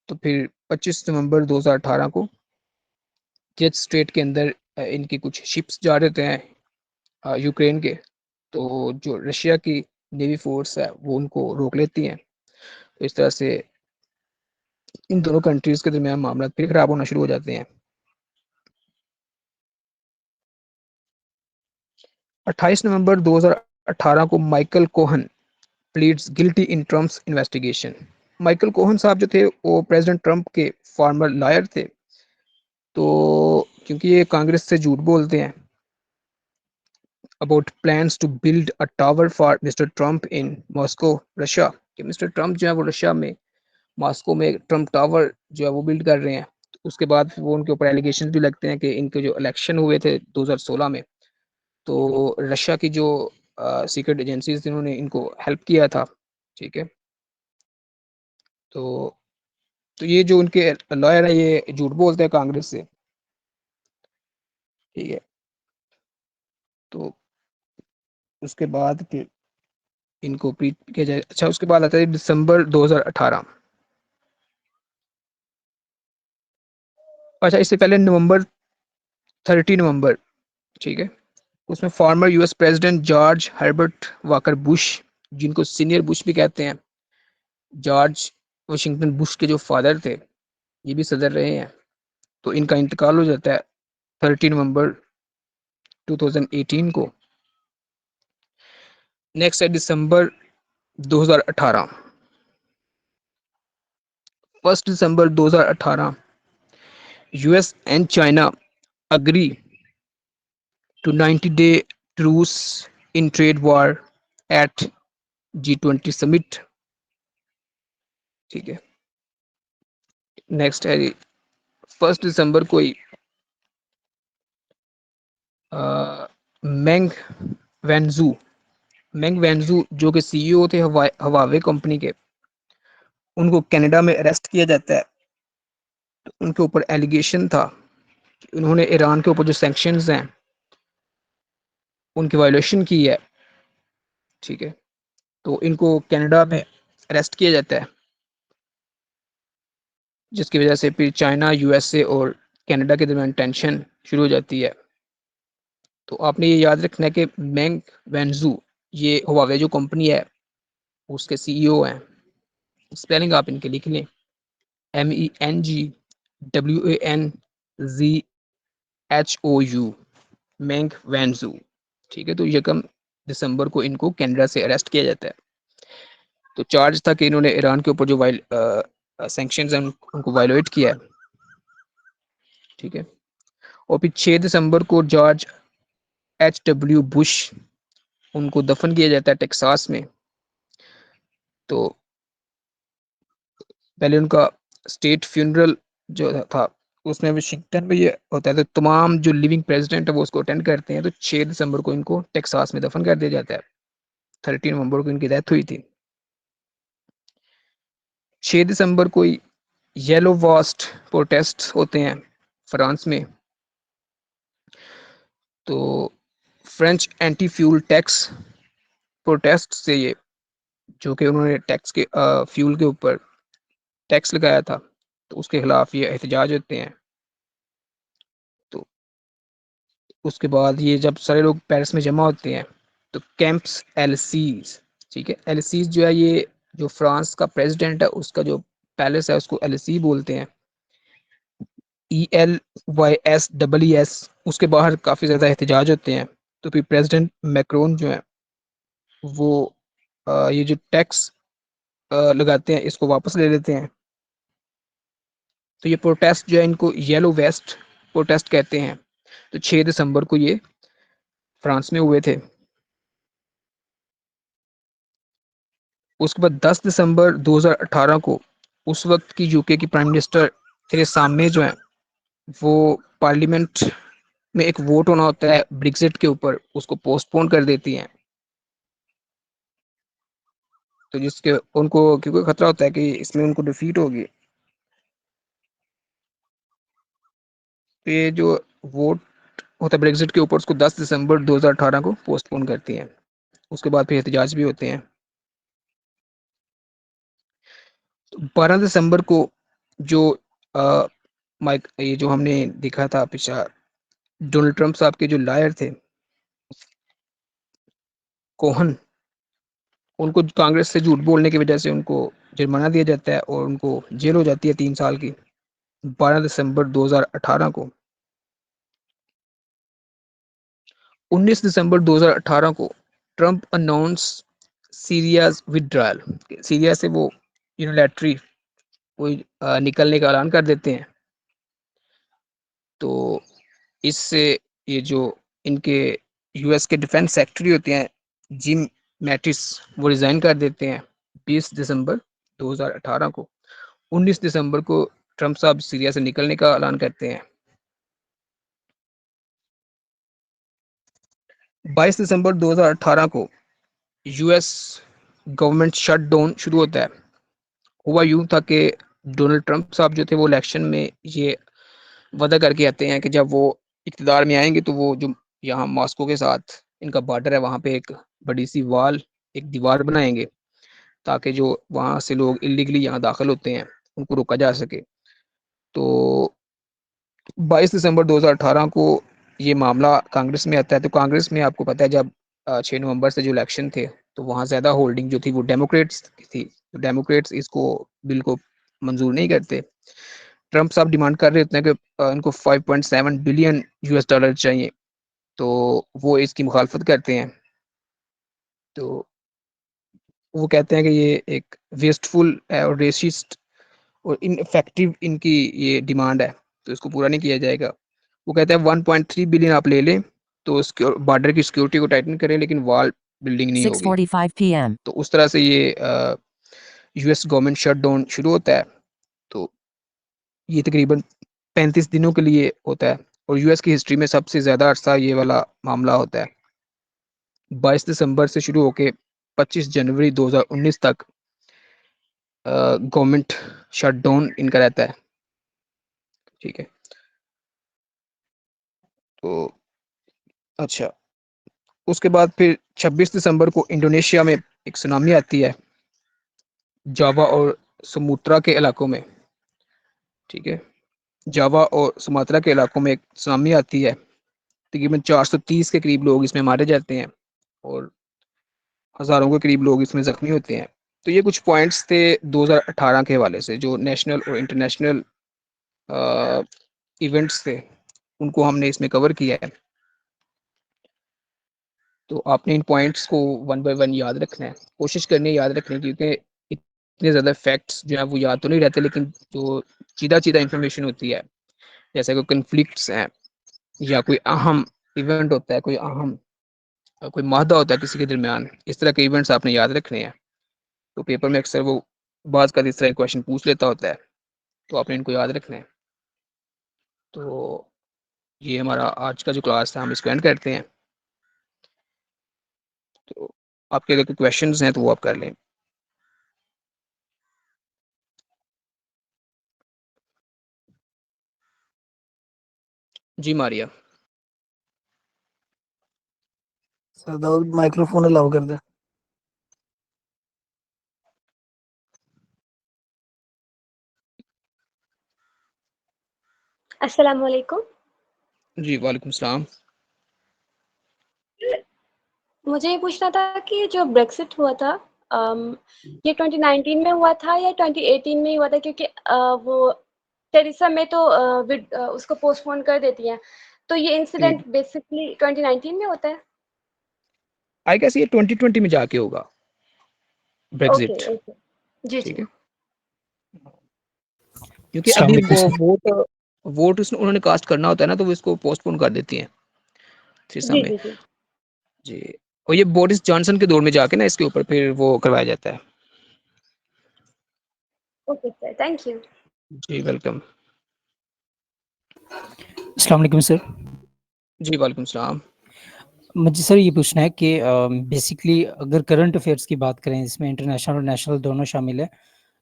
तो फिर 25 नवंबर 2018 को केच स्ट्रेट के अंदर इनकी कुछ शिप्स जा रहे थे यूक्रेन के। तो जो रशिया की नेवी फोर्स है वो उनको रोक लेती हैं। तो इस तरह से इन दोनों कंट्रीज के दरमियान मामला फिर खराब होना शुरू हो जाते हैं। 28 नवंबर 2018 को Michael Cohen pleads guilty in Trump's investigation. Michael Cohen साहब जो थे वो प्रेसिडेंट ट्रंप के फॉर्मर लॉयर थे। तो क्योंकि ये कांग्रेस से झूठ बोलते हैं about plans to build a tower for mister Trump in Moscow Russia, कि मिस्टर ट्रंप जो है वो रशिया में मॉस्को में ट्रंप टावर जो है वो बिल्ड कर रहे हैं। तो उसके बाद फिर वो उनके ऊपर एलिगेशन भी लगते हैं कि इनके जो इलेक्शन हुए थे 2016 में, तो रशिया की जो सीक्रेट एजेंसीज थी उन्होंने इनको हेल्प किया था। ठीक है। तो तो ये जो उनके लॉयर है ये झूठ बोलते हैं कांग्रेस से। ठीक है। तो उसके बाद फिर इनको पीट किया जाए। अच्छा, उसके बाद आता है दिसंबर 2018। अच्छा, इससे पहले नवंबर 30 नवंबर, ठीक है, उसमें former US president George Herbert walker Bush, जिनको सीनियर बुश भी कहते हैं, जॉर्ज वाशिंगटन बुश के जो फादर थे ये भी सदर रहे हैं। तो इनका इंतकाल हो जाता है 30 नवंबर 2018 को। नेक्स्ट है दिसंबर 2018। 1 दिसंबर 2018 US and China agree to 90-day truce in trade war at G20 summit. ठीक है। नेक्स्ट है 1 दिसंबर को ही मैंग वेंजू मैंग वेंजू जो कि सीईओ थे हवावे कंपनी के, उनको कनाडा में अरेस्ट किया जाता है। तो उनके ऊपर एलिगेशन था कि उन्होंने ईरान के ऊपर जो सैंक्शंस हैं उनकी वायलेशन की है। ठीक है। तो इनको कनाडा में अरेस्ट किया जाता है, जिसकी वजह से फिर चाइना यूएसए और कनाडा के दरमियान टेंशन शुरू हो जाती है। तो आपने ये याद रखना है कि मैंग वेंजू ये हुआवे जो कंपनी है उसके सीईओ हैं। स्पेलिंग आप इनके लिख लें, MENGWANZHOU, मैंग वेंजू। ठीक है। तो 1 दिसंबर को इनको कनाडा से अरेस्ट किया जाता है। तो चार्ज था कि इन्होंने ईरान के ऊपर जो सैंक्शंस हैं उनको वायलेट किया है। ठीक है। और फिर 6 दिसंबर को जॉर्ज HW बुश उनको दफन किया जाता है टेक्सास में। तो पहले उनका स्टेट फ्यूनरल जो था उसमें वाशिंगटन में ये होता है। तो तमाम जो लिविंग प्रेसिडेंट है वो उसको अटेंड करते हैं। तो 6 दिसंबर को इनको टेक्सास में दफन कर दिया जाता है। 30 नवंबर को इनकी डेथ हुई थी। 6 दिसंबर को ही येलो वास्ट प्रोटेस्ट होते हैं फ्रांस में। तो French anti fuel tax protest से ये, जो कि उन्होंने टैक्स के फ्यूल के ऊपर टैक्स लगाया था, तो उसके खिलाफ ये एहतजाज होते हैं। तो उसके बाद ये जब सारे लोग पेरिस में जमा होते हैं तो कैंप्स एलसीज, ठीक है, एलसीज जो है ये जो फ्रांस का प्रेसिडेंट है उसका जो पैलेस है उसको एलसी बोलते हैं, ELYS उसके बाहर काफ़ी ज़्यादा एहतजाज होते हैं। तो फिर प्रेसिडेंट मैक्रोन जो है वो ये जो टैक्स लगाते हैं इसको वापस ले लेते हैं। तो ये प्रोटेस्ट जो है इनको येलो वेस्ट प्रोटेस्ट कहते हैं। तो 6 दिसंबर को ये फ्रांस में हुए थे। उसके बाद 10 दिसंबर 2018 को उस वक्त की यूके की प्राइम मिनिस्टर थेरेसा मे जो है वो पार्लियामेंट में एक वोट होना होता है ब्रेक्जिट के ऊपर, उसको पोस्टपोन कर देती हैं। तो जिसके उनको क्योंकि खतरा होता है कि इसमें उनको डिफीट होगी, तो ये जो वोट होता है ब्रेक्जिट के ऊपर उसको 10 दिसंबर 2018 को पोस्टपोन करती हैं। उसके बाद फिर एहतजाज भी होते हैं। 12 दिसंबर को जो माइक ये जो हमने देखा था पिछला, डोनाल्ड ट्रंप साहब के जो लायर थे कोहन, उनको कांग्रेस से झूठ बोलने की वजह से उनको जुर्माना दिया जाता है और उनको जेल हो जाती है 3 साल की, 12 दिसंबर 2018 को। 19 दिसंबर 2018 को ट्रंप अनाउंस सीरियाज विड्रॉल, सीरिया से वो यूनिलैटरी कोई निकलने का ऐलान कर देते हैं। तो इससे ये जो इनके यूएस के डिफेंस सेक्रेटरी होते हैं जिम मैटिस, वो रिजाइन कर देते हैं 20 दिसंबर 2018 को। 19 दिसंबर को ट्रंप साहब सीरिया से निकलने का ऐलान करते हैं। 22 दिसंबर 2018 को यूएस गवर्नमेंट शटडाउन शुरू होता है। हुआ यूं था कि डोनाल्ड ट्रंप साहब जो थे वो इलेक्शन में ये वादा करके आते हैं कि जब वो इक़्तिदार में आएँगे तो वो जो यहाँ मॉस्को के साथ इनका बॉर्डर है वहाँ पे एक बड़ी सी वॉल, एक दीवार बनाएँगे ताकि जो वहाँ से लोग इल्लीगली यहाँ दाखिल होते हैं उनको रोका जा सके। तो 22 दिसंबर 2018 को ये मामला कांग्रेस में आता है। तो कांग्रेस में आपको पता है जब 6 नवंबर से जो इलेक्शन थे तो वहाँ ज़्यादा होल्डिंग जो थी वो डेमोक्रेट्स की थी। तो डेमोक्रेट्स इसको बिल को मंजूर नहीं करते। ट्रंप साहब डिमांड कर रहे होते हैं कि इनको 5.7 बिलियन यूएस डॉलर चाहिए, तो वो इसकी मुखालफत करते हैं। तो वो कहते हैं कि ये एक वेस्टफुल है और रेसिस्ट और इनफेक्टिव इनकी ये डिमांड है, तो इसको पूरा नहीं किया जाएगा। वो कहते हैं 1.3 बिलियन आप ले लें तो बॉर्डर की सिक्योरिटी को टाइटन करें लेकिन वॉल बिल्डिंग नहीं होगी। 6:45 p.m. तो उस तरह से ये यूएस गवर्नमेंट शटडाउन शुरू होता है। तो ये तकरीबन 35 दिनों के लिए होता है और यूएस की हिस्ट्री में सबसे ज़्यादा अरसा ये वाला मामला होता है। 22 दिसंबर से शुरू होके 25 जनवरी 2019 तक गवर्नमेंट शटडाउन इनका रहता है। ठीक है, तो अच्छा, उसके बाद फिर 26 दिसंबर को इंडोनेशिया में एक सुनामी आती है जावा और सुमात्रा के इलाकों में। ठीक है, जावा और सुमात्रा के इलाकों में एक सुनामी आती है। तकरीबन 430 के करीब लोग इसमें मारे जाते हैं और हज़ारों के करीब लोग इसमें ज़ख्मी होते हैं। तो ये कुछ पॉइंट्स थे 2018 के हवाले से जो नेशनल और इंटरनेशनल इवेंट्स थे, उनको हमने इसमें कवर किया है। तो आपने इन पॉइंट्स को वन बाय वन याद रखना है, कोशिश करनी है याद रखने की, क्योंकि इतने ज़्यादा फैक्ट्स जो है वो याद तो नहीं रहते, लेकिन जो सीधा-सीधा इन्फॉर्मेशन होती है, जैसे कोई कॉन्फ्लिक्ट्स हैं या कोई अहम इवेंट होता है, कोई अहम कोई माहदा होता है किसी के दरमियान, इस तरह के इवेंट्स आपने याद रखने हैं। तो पेपर में अक्सर वो बाज़ का इस तरह के क्वेश्चन पूछ लेता होता है, तो आपने इनको याद रखना है। तो ये हमारा आज का जो क्लास था हम इसको एंड करते हैं। तो आपके अगर कोई क्वेश्चंस हैं तो वो आप कर लें। जी Maria. Sir Dawood microphone allow कर दे। अस्सलाम वालेकुम। जी वालेकुम सलाम। मुझे ये पूछना था कि जो ब्रेक्सिट हुआ था ये 2019 में हुआ था या 2018 में ही हुआ था, क्योंकि वो टेरेसा में तो उसको पोस्टपोन कर देती हैं, तो ये इंसिडेंट बेसिकली 2019 में होता है। आई गेस ये 2020 में जाके होगा ओके ब्रेक्सिट। ओके, जी ठीक जी। है। क्योंकि अस्सलाम अभी वालेकुम वो सर। वोट उन्होंने कास्ट करना होता है ना, तो वो इसको पोस्टपोन कर देती हैं थ्रीसम जी में। जी जी। जी, और ये बोरिस जॉनसन के दौर में जाके ना इसके ऊपर फिर वो करवाया जाता है। Okay sir, thank you. जी वेलकम। अस्सलाम वालेकुम सर। जी वालेकुम सलाम। मुझे सर ये पूछना है कि बेसिकली अगर करंट अफेयर्स की बात करें, जिसमें इंटरनेशनल और नेशनल दोनों शामिल है,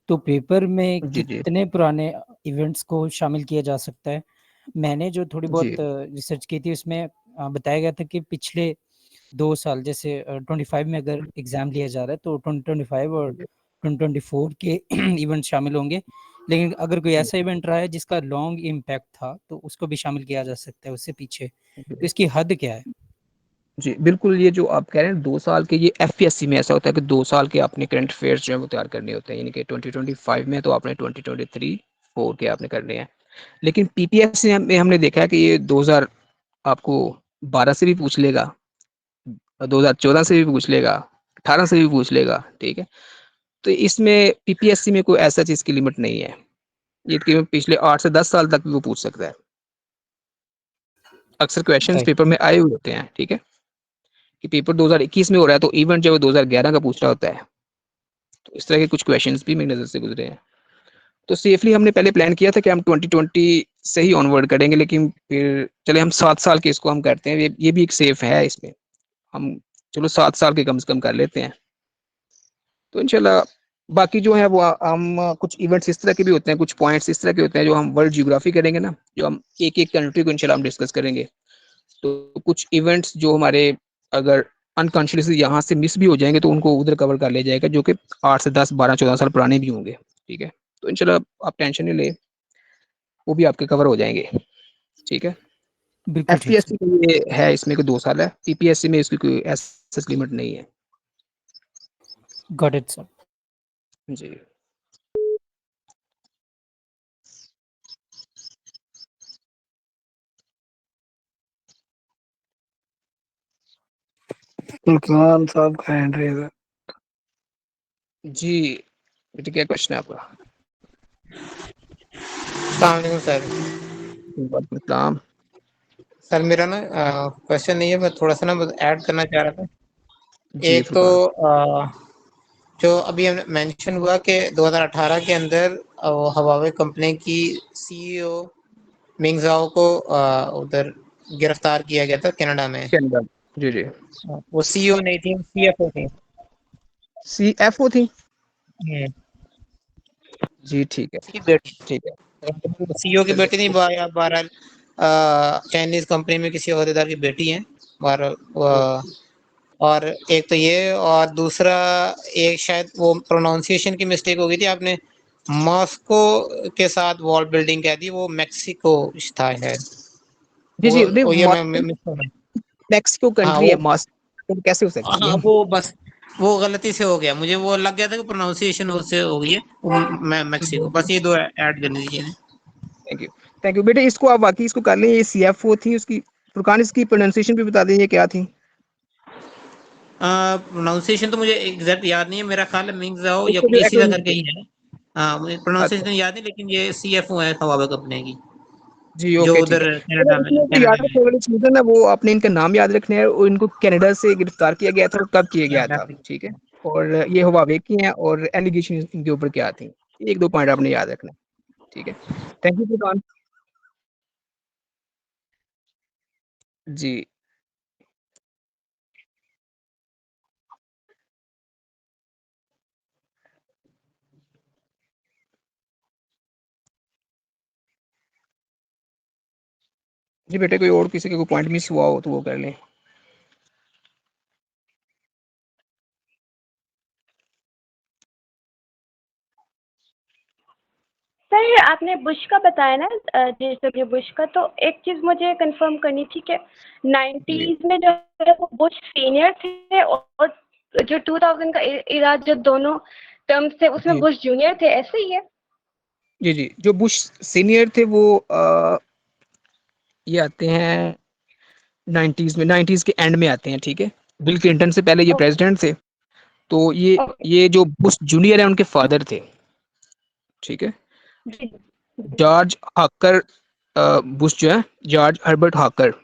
तो पेपर में जी, जी। कितने पुराने इवेंट्स को शामिल किया जा सकता है? मैंने जो थोड़ी बहुत जी, रिसर्च की थी, उसमें बताया गया था कि पिछले 2 साल, जैसे 25 में अगर एग्ज़ाम लिया जा रहा है, तो 2025 और 2024 के इवेंट शामिल होंगे। लेकिन अगर कोई ऐसा इवेंट रहा है जिसका लॉन्ग इम्पैक्ट था, तो उसको भी शामिल किया जा सकता है उससे पीछे। तो इसकी हद क्या है? जी, बिल्कुल, ये जो आप कह रहे हैं 2 साल के, ये एफपीएससी में ऐसा होता है कि 2 साल के आपने करंट अफेयर्स जो है वो तैयार करने होते हैं, यानी कि 2025 में तो आपने 2023-4 के आपने करने हैं। लेकिन पीपीएससी में हमने देखा है कि ये 2000 आपको 12 से भी पूछ लेगा, 2014 से भी पूछ लेगा, 18 से भी पूछ लेगा, ठीक है? तो इसमें पीपीएससी में कोई ऐसा चीज़ की लिमिट नहीं है। ये केवल पिछले 8 से 10 साल तक भी वो पूछ सकता है। अक्सर क्वेश्चंस राइट। पेपर में आए हुए होते हैं, ठीक है? कि पेपर 2021 में हो रहा है, तो इवेंट जो है वो 2011 का पूछ रहा होता है। तो इस तरह के कुछ क्वेश्चंस भी मेरी नज़र से गुजरे हैं। तो सेफली हमने पहले प्लान किया था कि हम 2020 से ही ऑनवर्ड करेंगे, लेकिन फिर चले हम 7 साल के इसको हम करते हैं, ये भी एक सेफ है इसमें। हम चलो 7 साल के कम से कम कर लेते हैं। तो इंशाल्लाह बाकी जो है वो हम कुछ इवेंट्स इस तरह के भी होते हैं, कुछ पॉइंट्स इस तरह के होते हैं जो हम वर्ल्ड ज्योग्राफी करेंगे ना, जो हम एक-एक कंट्री को इंशाल्लाह हम डिस्कस करेंगे। तो कुछ इवेंट्स जो हमारे अगर अनकॉन्शियसली यहाँ से मिस भी हो जाएँगे, तो उनको उधर कवर कर लिया जाएगा, जो कि 8 से 10, 12, 14 साल पुराने भी होंगे, ठीक है? तो इंशाल्लाह आप टेंशन नहीं लें, वो भी आपके कवर हो जाएँगे, ठीक है? बिल्कुल ठीक सर। एफपीएससी के लिए है इसमें कि 2 साल है, पीपीएससी में इसकी कोई ऐसा लिमिट नहीं है। Got it sir. जी। सुल्तान साहब का हैंड रेज है। जी, बेटे क्या क्वेश्चन है आपका? अस्सलाम वालेकुम सर। वालेकुम सलाम। सर मेरा ना क्वेश्चन नहीं है, मैं थोड़ा-सा ना बस ऐड करना चाह रहा था। जी, एक तो फुरकान। जो अभी हमने मेंशन हुआ कि 2018 के अंदर हवावे कंपनी की सीईओ मिंग ज़ाओ को उधर गिरफ्तार किया गया था कनाडा में। कनाडा। जी, जी। वो सीईओ नहीं थी, सीएफओ थी। सीएफओ थी? हुँ, जी, ठीक है, उसकी बेटी। ठीक है। सीईओ की चलिए, बेटी नहीं, या बहरहाल चाइनीज़ कंपनी में किसी ओहदेदार की बेटी हैं। बहरहाल और एक तो ये, और दूसरा एक शायद वो प्रोनाउंसिएशन की मिस्टेक हो गई थी, आपने मॉस्को के साथ वॉल बिल्डिंग कह दी, वो मेक्सिको था शायद। जी, जी, नहीं वो ये मैं मॉस्को मिस हो गया। मेक्सिको हाँ कंट्री है, वो, मॉस्को कैसे हो सकती है? हाँ वो बस वो गलती से हो गया, मुझे वो लग गया था कि प्रोनाउंसिएशन उससे हो गई है। वो मैं मेक्सिको, बस ये दो ऐड करनी थी चीजें। थैंक यू, थैंक यू बेटे, इसको आप वाकई इसको कर लें, ये सीएफओ थी उसकी। फुरकान इसकी प्रोनाउंसिएशन भी बता दें, ये क्या थी? प्रोनाउंसिएशन तो मुझे एग्जैक्ट याद नहीं है, मेरा ख्याल है मिंग जाओ या इसको कुछ जो इसी तरह करके एटॉर्नी। ही है। हाँ मुझे अच्छा, प्रोनाउंसिएशन याद नहीं, लेकिन ये सीएफओ है हवावे कंपनी की, जी, जो ओके, ठीक है। उधर चलो इसमें जो याद कनाडा में रखने वाली चीज़ है ना, वो आपने इनका नाम याद रखना है, और इनको कनाडा से गिरफ्तार किया गया था और कब किया गया था, ठीक है? और ये हुआवे की हैं और एलिगेशन इनके ऊपर क्या थी? 1-2 पॉइंट आपने याद रखना है, ठीक है? Thank you Furqan. जी। जी बेटे, कोई और किसी का कोई पॉइंट मिस हुआ हो तो वो कर लें। सर आपने बुश का बताया ना, जेडब्ल्यू बुश का, तो एक चीज़ मुझे कंफर्म करनी थी कि जी। 90s में जो है वो बुश सीनियर थे, और जो 2000 का इरा जो दोनों टर्म्स थे उसमें जी, बुश जूनियर थे, ऐसे ही है? जी, जी। जो बुश सीनियर थे वो ये आते हैं 90s में, 90s के एंड में आते हैं, ठीक है? बिल क्लिंटन से पहले ये ओके प्रेज़िडेंट थे। तो ये ओके। ये जो बुश जूनियर हैं उनके फादर थे, ठीक है? जी जॉर्ज हाकर बुश जो है, जॉर्ज हर्बर्ट हाकर, जी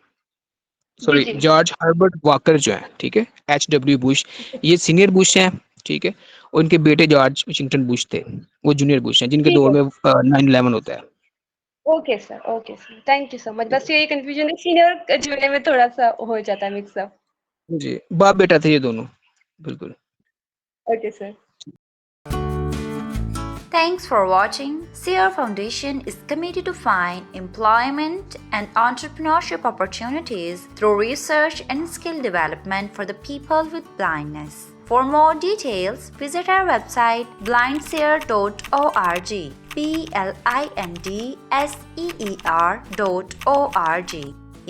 सॉरी जी जॉर्ज हर्बर्ट वाकर जो है, ठीक है, HW बुश, ये सीनियर बुश हैं, ठीक है। और उनके बेटे जॉर्ज वाशिंगटन बुश थे, वो जूनियर बुश हैं, जिनके ठीक दौर है। में 9/11 होता है। Okay sir, thank you so much. बस यही कंफ्यूजन है, सीनियर जूनियर में थोड़ा सा हो जाता है मिक्सअप। जी, बाप बेटा थे ये दोनों, बिल्कुल। Okay sir. Thanks for watching. Sierra Foundation is committed to find employment and entrepreneurship opportunities through research and skill development for the people with blindness. For more details, visit our website blindseer.org. blindseer.org.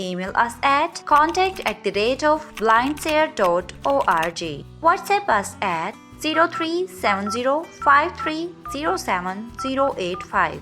Email us at contact@blindseer.org. WhatsApp us at 037053070085.